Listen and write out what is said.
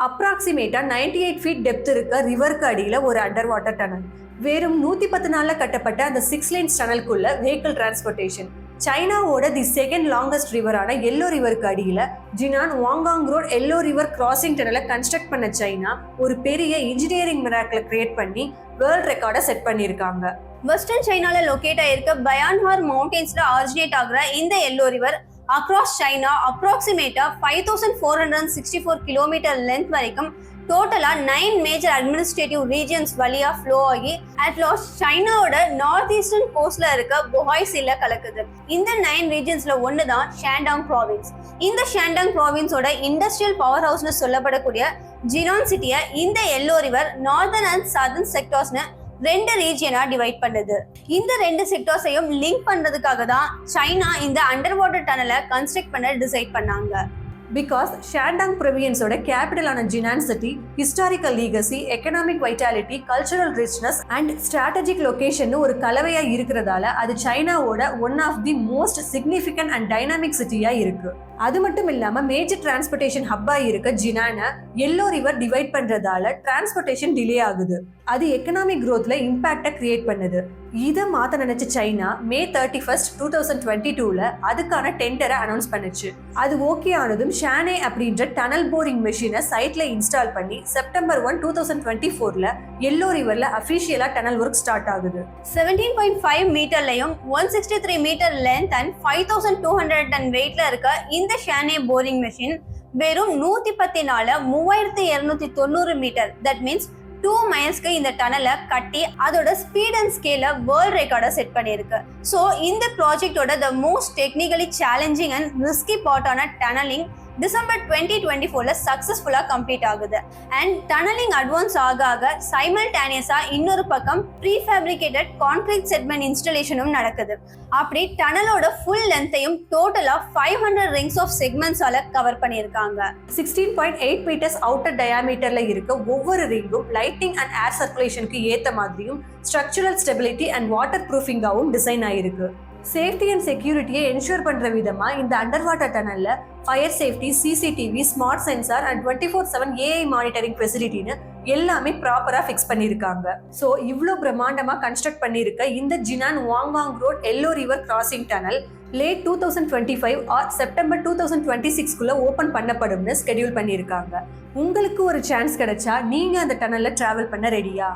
அப்ராக்சிமேட்டா 98 feet depth இருக்க ரிவருக்கு அடியில ஒரு அண்டர் வாட்டர் டனல். வெறும் 110 நாள்ல கட்டப்பட்ட அந்த 6 லைன்ஸ் டனலுக்குள்ள வெஹிக்கிள் டிரான்ஸ்போர்ட்டேஷன். சைனாவோட தி செகண்ட் லாங்கஸ்ட் ரிவரான எல்லோ ரிவருக்கு அடியில Jinan Wanggang road yellow river crossing டனலை கன்ஸ்ட்ரக்ட் பண்ண சைனா ஒரு பெரிய இன்ஜினியரிங் மிராக்கிளை கிரியேட் பண்ணி வேர்ல்ட் ரெக்கார்டை செட் பண்ணியிருக்காங்க. வெஸ்டர்ன் சைனால லொகேட் ஆயிருக்க பயான்ஹார் மவுண்டன்ஸ்ல ஆரிஜினேட் ஆகுற இந்த yellow river across China approximately 5464 kilometre length வரைக்கும் டோட்டலா 9 மேஜர் அட்மினிஸ்ட்ரேட்டிவ் ரீஜியன்ஸ் வழியா ஃப்ளோ ஆகி அட் லாஸ்ட் சைனாவோட நார்த் ஈஸ்டர்ன் கோஸ்ட்ல இருக்க பொஹாய் சீல கலக்குது. இந்த 9 ரீஜியன்ஸ்ல ஒண்ணுதான் ஷாண்டாங் ப்ராவின்ஸ். இந்த ஷாண்டாங் ப்ராவின்ஸோட இண்டஸ்ட்ரியல் பவர் ஹவுஸ்னு சொல்லப்படக்கூடிய ஜினான் சிட்டியை இந்த yellow river northern and southern செக்டார்ஸ்னு 2 ரீஜியனா டிவைட் பண்ணுது. இந்த 2 செக்டார்ஸையும் லிங்க் பண்றதுக்காக தான் சைனா இந்த அண்டர் வாட்டர் டனலை கன்ஸ்ட்ரக்ட் பண்ண டிசைட் பண்ணாங்க. பிகாஸ் ஷாண்டாங் ப்ரொவின்ஸோட கேபிட்டலான Jinan city historical legacy, economic vitality, cultural richness and strategic location ஒரு கலவையா இருக்கிறதால அது சைனாவோட one of the most significant and dynamic சிட்டியா இருக்கு. அது மட்டும் இல்லாம மேஜர் டிரான்ஸ்போர்ட்டேஷன் ஹப்பா இருக்க ஜினானை எல்லோ ரிவர் டிவைட் பண்றதால டிரான்ஸ்போர்ட்டேஷன் டிலே ஆகுது. அது எக்கனாமிக் growthல இம்பாக்டை கிரியேட் பண்ணுது. இதை மாத்த நினைச்ச சைனா May 31, 2022ல அதுக்கான டெண்டரை அனௌன்ஸ் பண்ணுச்சு. அது ஓகே ஆனதும் ஷானே அப்படின்ற டனல் போரிங் மெஷினை சைட்ல இன்ஸ்டால் பண்ணி September 1, 2024ல எல்லோ ரிவர்ல அபிஷியலா டனல் ஒர்க் ஸ்டார்ட் ஆகுது. 17.5 மீட்டர்லயும் 163 மீட்டர் லென்த் அண்ட் 5200 டன் வெயிட்ல இருக்க இந்த ஷானே போரிங் மெஷின் வெறும் 114 3290 மீட்டர், தட் மீன்ஸ் 2 மைல்ஸ்க்கு இந்த டனலை கட்டி அதோட ஸ்பீட் அண்ட் ஸ்கேல வேர்ல்ட் ரெக்கார்டை செட் பண்ணியிருக்கு. ஸோ இந்த ப்ராஜெக்டோட the most technically challenging and risky பார்ட்டான டனலிங் டிசம்பர் 2024ல சக்சஸ்ஃபுல்லா கம்ப்ளீட் ஆகுது. அண்ட் டனலிங் அட்வான்ஸ் ஆக ஆக சைமல்டேனியஸா இன்னொரு பக்கம் ப்ரீஃபேப்ரிகேட்டட் கான்கிரீட் செட்மெண்ட் இன்ஸ்டாலேஷனும் நடக்குது. அப்படி டனலோட ஃபுல் லென்த்தையும் டோட்டலா 500 ரிங்ஸ் ஆஃப் செக்மெண்ட்ஸால கவர் பண்ணியிருக்காங்க. 16.8 மீட்டர்ஸ் அவுட்டர் டயாமீட்டர்ல இருக்க ஒவ்வொரு ரிங்கும் லைட்டிங் அண்ட் ஏர் சர்க்குலேஷனுக்கு ஏத்த மாதிரியும் ஸ்ட்ரக்சரல் ஸ்டெபிலிட்டி அண்ட் வாட்டர் ப்ரூஃபிங்காகவும் டிசைன் ஆயிருக்கு. சேஃப்டி அண்ட் செக்யூரிட்டியை என்ஷூர் பண்ற விதமா இந்த அண்டர் வாட்டர் டனல்ல fire safety, CCTV, smart sensor and 24/7 AI monitoring ஃபெசிலிட்டின்னு எல்லாமே ப்ராப்பரா ஃபிக்ஸ் பண்ணியிருக்காங்க. ஸோ இவ்வளோ பிரம்மாண்டமா கன்ஸ்ட்ரக்ட் பண்ணியிருக்க இந்த Jinan Wanggang road yellow river crossing tunnel late 2025 or September 2026குள்ள ஓபன் பண்ணப்படும்னு ஸ்கெடியூல் பண்ணியிருக்காங்க. உங்களுக்கு ஒரு சான்ஸ் கிடைச்சா நீங்க அந்த டனல்ல டிராவல் பண்ண ரெடியா?